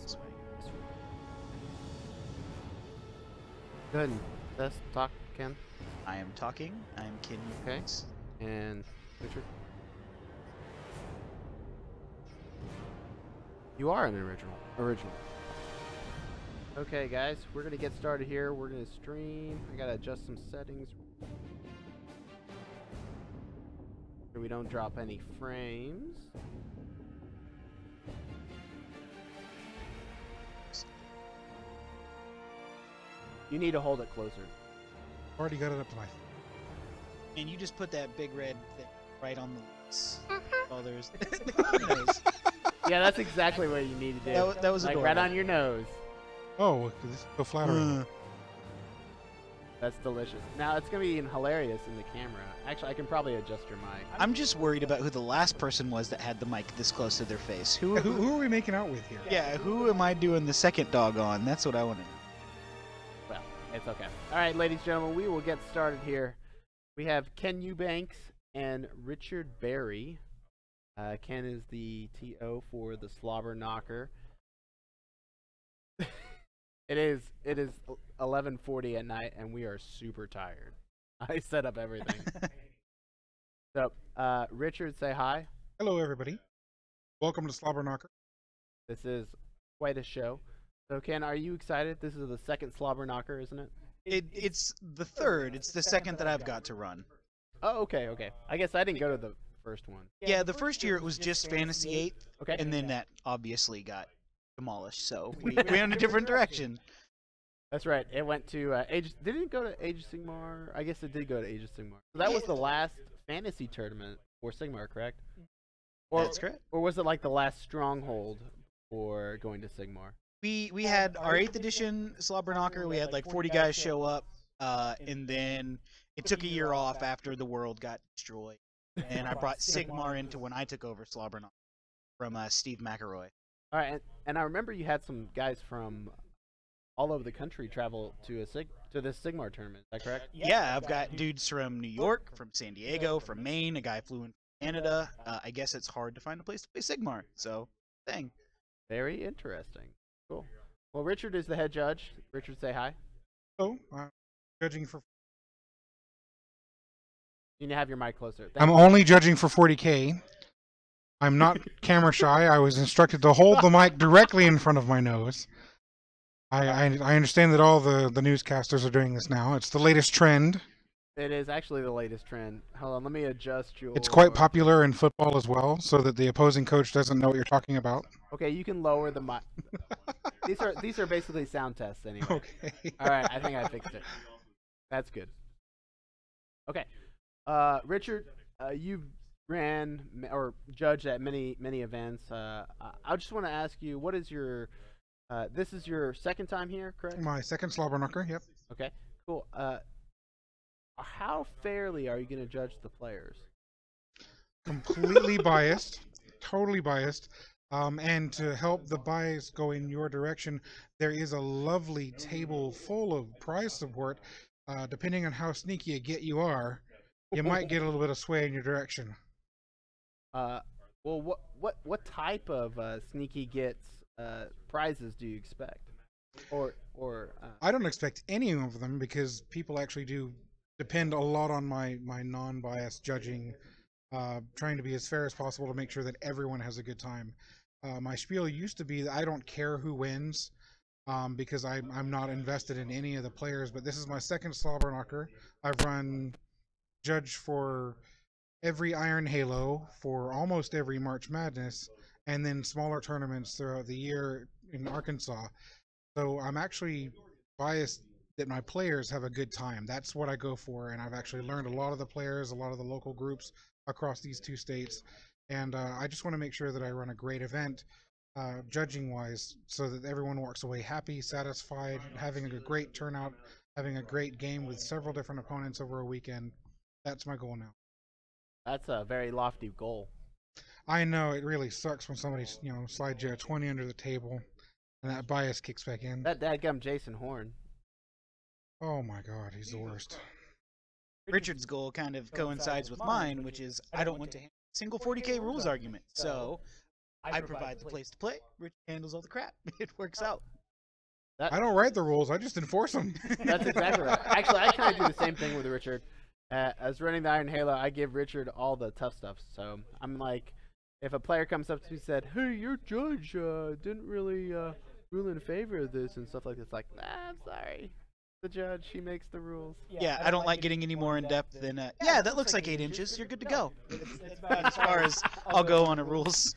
This way. Go ahead and talk, Ken. I am talking. I am kidding. Okay. And Richard. You are an original. Okay, guys, we're gonna get started here. We're gonna stream. I gotta adjust some settings so we don't drop any frames. You need to hold it closer. Already got it up to my. And you just put that big red thing right on the lips. Mm-hmm. Oh, there's. Yeah, that's exactly what you need to do. That was like adorable. right on your nose. Oh, this is so flattering. That's delicious. Now it's gonna be hilarious in the camera. Actually, I can probably adjust your mic. I'm just worried about who the last person was that had the mic this close to their face. Who are we making out with here? Yeah, who am I doing the second dog on? That's what I want to know. Well, it's okay. All right, ladies and gentlemen, we will get started here. We have Ken Eubanks and Richard Berry. Ken is the TO for the Slobberknocker. It is 11:40 at night, and we are super tired. I set up everything. So, Richard, say hi. Hello, everybody. Welcome to Slobberknocker. This is quite a show. So, Ken, are you excited? This is the second Slobberknocker, isn't it? It's the third. It's the second that I've got to run. Oh, okay. I guess I didn't go to the first one. Yeah, the first year it was just Fantasy 8. Okay. And then that obviously got demolished, so we went in a different direction. That's right. It went to Age. Did it go to Age of Sigmar? I guess it did go to Age of Sigmar. So that was the last fantasy tournament for Sigmar, correct? Or, That's correct. Or was it like the last stronghold for going to Sigmar? We had our 8th edition Slobberknocker. We had like 40 guys show up, and then it took a year off after the world got destroyed. And I brought Sigmar into when I took over Slobberknocker from Steve McElroy. All right, and I remember you had some guys from all over the country travel to this Sigmar tournament. Is that correct? Yeah, I've got dudes from New York, from San Diego, from Maine. A guy flew in from Canada. I guess it's hard to find a place to play Sigmar. So, dang. Very interesting. Cool. Well, Richard is the head judge. Richard, say hi. So, judging for. You need to have your mic closer. I'm only judging for 40K. I'm not camera shy. I was instructed to hold the mic directly in front of my nose. I understand that all the newscasters are doing this now. It's the latest trend. It is actually the latest trend. Hold on, let me adjust your... It's quite popular in football as well, so that the opposing coach doesn't know what you're talking about. Okay, you can lower the mic. These are basically sound tests anyway. Okay. All right, I think I fixed it. That's good. Okay. Richard, you've ran or judged at many events. I just want to ask you, what is your... this is your second time here, correct? My second Slobberknocker, yep. Okay, cool. How fairly are you going to judge the players? Completely biased, totally biased. And to help the bias go in your direction, there is a lovely table full of prize support. Depending on how sneaky a get you are, you might get a little bit of sway in your direction. Well, what type of sneaky gets prizes do you expect? Or I don't expect any of them because people actually do depend a lot on my non-biased judging, trying to be as fair as possible to make sure that everyone has a good time. My spiel used to be that I don't care who wins because I'm not invested in any of the players, but this is my second Slobberknocker. I've run judge for every Iron Halo, for almost every March Madness, and then smaller tournaments throughout the year in Arkansas. So I'm actually biased that my players have a good time. That's what I go for, and I've actually learned a lot of the players, a lot of the local groups across these two states, and I just want to make sure that I run a great event, judging-wise, so that everyone walks away happy, satisfied, having a great turnout, having a great game with several different opponents over a weekend. That's my goal now. That's a very lofty goal. I know, it really sucks when somebody, slides you a 20 under the table, and that bias kicks back in. That dadgum Jason Horn. Oh my god, he's the worst. Richard's goal kind of coincides with mine, which is I don't want to handle a single 40K rules argument. So I provide the place to play. Rich handles all the crap. It works out. I don't write the rules. I just enforce them. That's exactly right. Actually, I kind of do the same thing with Richard. As running the Iron Halo, I give Richard all the tough stuff. So I'm like, if a player comes up to me and said, "Hey, your judge didn't really rule in favor of this," and stuff like this, like, I'm sorry. The judge, he makes the rules. Yeah, I don't like getting any more in depth than, yeah, that looks like 8 inches. You're good to go. That's about as far as I'll go on a rules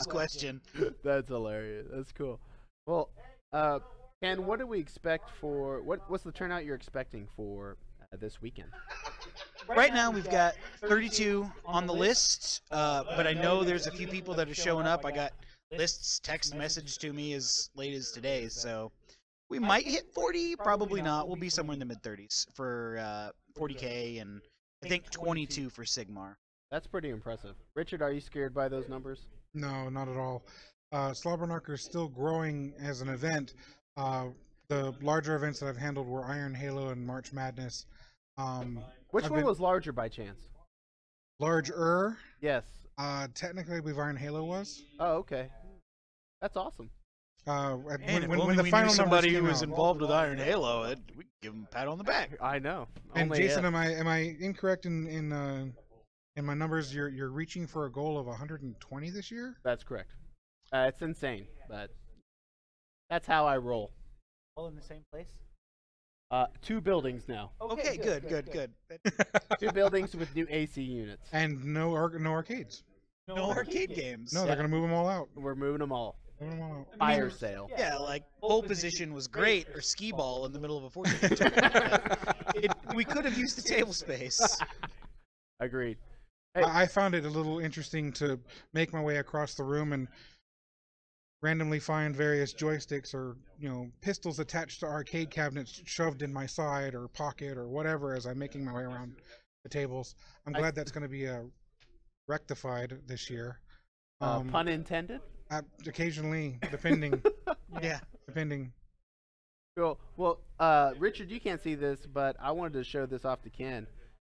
question. That's hilarious. That's cool. Well, Ken, what do we expect for what's the turnout you're expecting for this weekend? Right now we've got 32 on the list, but I know there's a few people that are showing up. I got lists text message to me as late as today, so we might hit 40, probably not. We'll be somewhere in the mid-30s for 40K, and I think 22 for Sigmar. That's pretty impressive. Richard, are you scared by those numbers? No, not at all. Slobberknocker is still growing as an event. The larger events that I've handled were Iron Halo and March Madness. Which one was larger by chance? Larger? Yes. Technically, I believe Iron Halo was. Oh, okay. That's awesome. When the final somebody who numbers was came out. involved with Iron Halo, we give him a pat on the back. I know. And Only Jason, am I incorrect in my numbers? You're reaching for a goal of 120 this year? That's correct. It's insane, but that's how I roll. All in the same place? 2 buildings now. Okay, good. 2 buildings with new AC units. And no arcades. No arcade games. No, they're gonna move them all out. We're moving them all. Move 'em all out. Fire sale. Yeah, like pole position was great, or skee ball in the middle of a 40 tournament. We could have used the table space. Agreed. Hey. I found it a little interesting to make my way across the room and randomly find various joysticks or pistols attached to arcade cabinets shoved in my side or pocket or whatever as I'm making my way around the tables. I'm glad that's going to be rectified this year. Pun intended? Occasionally, depending. Yeah, depending. Cool. Well, Richard, you can't see this, but I wanted to show this off to Ken.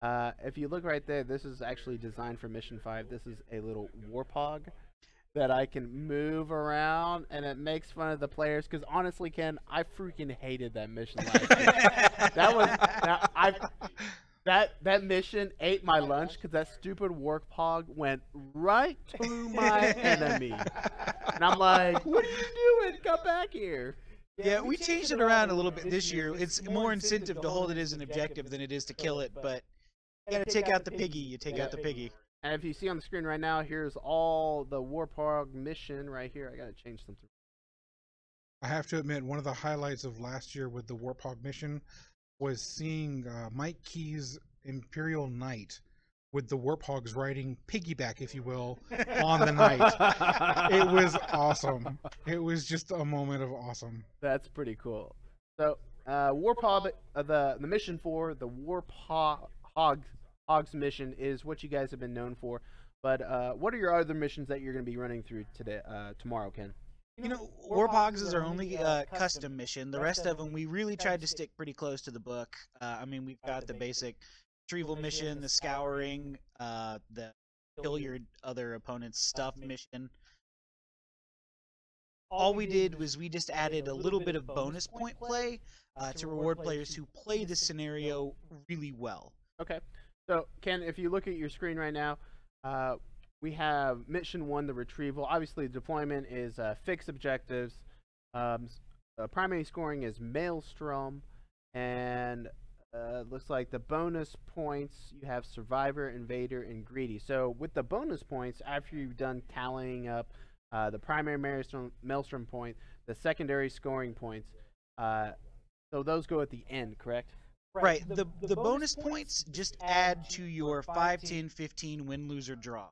If you look right there, this is actually designed for Mission 5. This is a little warpog that I can move around, and it makes fun of the players. Because honestly, Ken, I freaking hated that mission last year. That mission ate my lunch because that stupid warpog went right to my enemy, and I'm like, "What are you doing? Come back here!" Yeah, we changed it around a little bit this year. It's more incentive to hold it as an objective than it is to kill it, but you gotta take out the piggy. You take out the piggy. And if you see on the screen right now, here's all the warpog mission right here. I gotta change something. I have to admit, one of the highlights of last year with the warpog mission was seeing Mike Key's Imperial Knight with the warphogs riding piggyback, if you will, on the knight. It was awesome. It was just a moment of awesome. That's pretty cool. So, warpog, the mission for the warphogs mission is what you guys have been known for. But what are your other missions that you're going to be running through today, tomorrow, Ken? Warphogs is our only custom mission. The rest of them, we really tried to stick pretty close to the book. I mean, we've got the basic retrieval mission, the scouring, the kill your other opponent's stuff mission. All we did was we just added a little bit of bonus point play to reward players who play the scenario really well. Okay. So, Ken, if you look at your screen right now, we have Mission 1, the retrieval. Obviously, deployment is fixed objectives. Primary scoring is Maelstrom. And looks like the bonus points, you have Survivor, Invader, and Greedy. So, with the bonus points, after you've done tallying up the primary Maelstrom point, the secondary scoring points, so those go at the end, correct? Right. The bonus points just add to your 5, 10, 15 win, lose, or draw.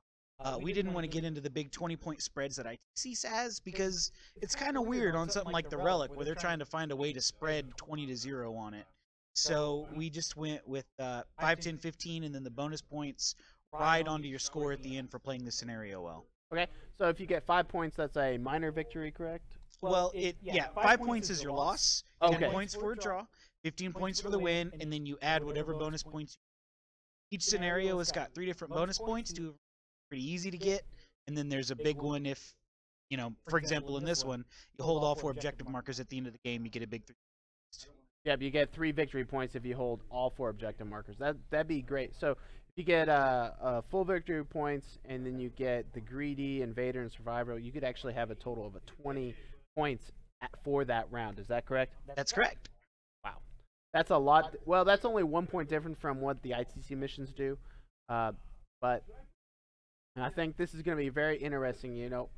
We didn't want to get into the big 20-point spreads that ITC has because it's kind of weird on something like the Relic where they're trying to find a way to spread 20-0 on it. So we just went with 5, 10, 15, and then the bonus points ride onto your score at the end for playing the scenario well. Okay, so if you get 5 points, that's a minor victory, correct? Well, 5 points is your loss, 10 points for a draw, 15 points for the win, and then you add whatever bonus points. Each scenario has got 3 different bonus points. Pretty easy to get. and then there's a big one if, you know, for example, in this one, you hold all 4 objective markers at the end of the game, you get a big 3. Yeah, but you get 3 victory points if you hold all 4 objective markers. That'd be great. So if you get full victory points, and then you get the greedy, invader, and survivor, you could actually have a total of 20 points for that round. Is that correct? That's correct. Wow, that's a lot. Well, that's only 1 point different from what the ITC missions do, but I think this is going to be very interesting. You know,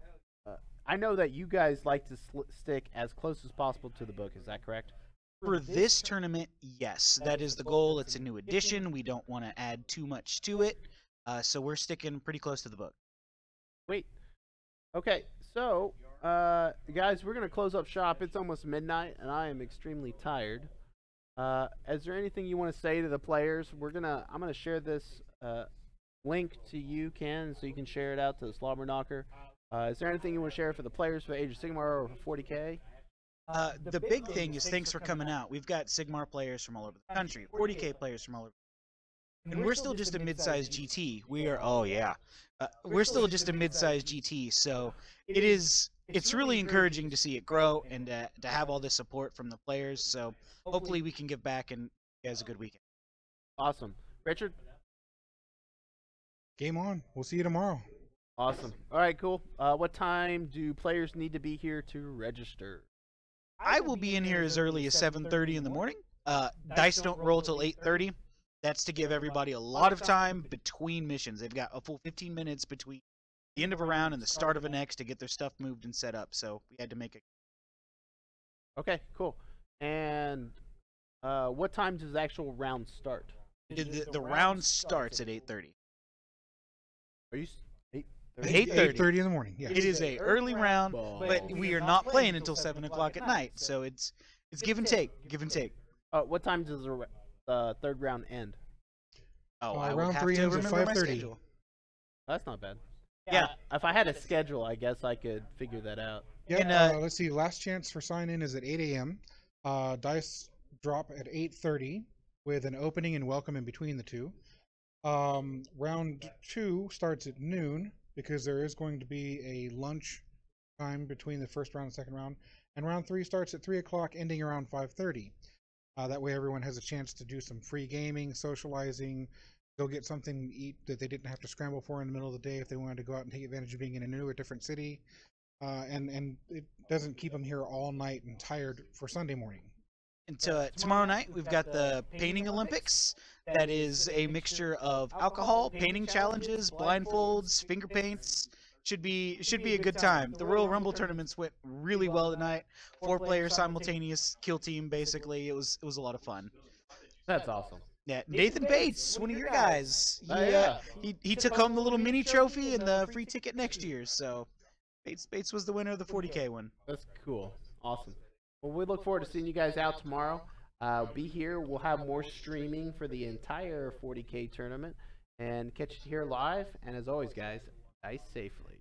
I know that you guys like to stick as close as possible to the book. Is that correct? For this tournament, yes, that is the goal. It's a new edition. We don't want to add too much to it, so we're sticking pretty close to the book. Wait. Okay, so guys, we're gonna close up shop. It's almost midnight, and I am extremely tired. Is there anything you want to say to the players? I'm gonna share this link to you, Ken, so you can share it out to the Slobberknocker. Is there anything you want to share for the players for Age of Sigmar or for 40K? The big thing is thanks for coming out. We've got Sigmar players from all over the country, 40K players from all over. And we're still just a mid-sized GT. We are, oh yeah, we're still just a mid-sized GT. So it's really encouraging to see it grow and to have all this support from the players. So hopefully we can give back and you guys a good weekend. Awesome, Richard. Game on. We'll see you tomorrow. Awesome. All right, cool. What time do players need to be here to register? I will be in here as early as 7:30 in the morning. Dice don't roll till 8:30. That's to give everybody a lot of time between missions. They've got a full 15 minutes between the end of a round and the start of a next to get their stuff moved and set up. So we had to make it. Okay, cool. And what time does the actual round start? The round starts at 8:30. Are you 8:30 in the morning. Yes. It is a early round, but we are not playing until 7 o'clock at night. So it's give and take, give and take. What time does the third round end? Oh, I would round have 3 to ends at remember my 5:30. schedule. That's not bad. Yeah. If I had a schedule, I guess I could figure that out. Yeah, And, let's see. Last chance for sign in is at 8 a.m. Dice drop at 8:30 with an opening and welcome in between the two. Round 2 starts at noon because there is going to be a lunch time between the first round and second round. And round 3 starts at 3 o'clock, ending around 5:30. That way everyone has a chance to do some free gaming, socializing. They'll get something to eat that they didn't have to scramble for in the middle of the day if they wanted to go out and take advantage of being in a new or different city. And it doesn't keep them here all night and tired for Sunday morning. And tomorrow night we've got the Painting Olympics. That is a mixture of alcohol, painting challenges, blindfolds, finger paints. Should be a good time. The Royal Rumble tournaments went really well tonight. 4-player simultaneous kill team basically. It was a lot of fun. That's awesome. Yeah, Nathan Bates, one of your guys. He took home the little mini trophy and the free ticket next year. So Bates was the winner of the 40K one. That's cool. Awesome. Well, we look forward to seeing you guys out tomorrow. Be here. We'll have more streaming for the entire 40K tournament and catch you here live. And as always, guys, dice safely.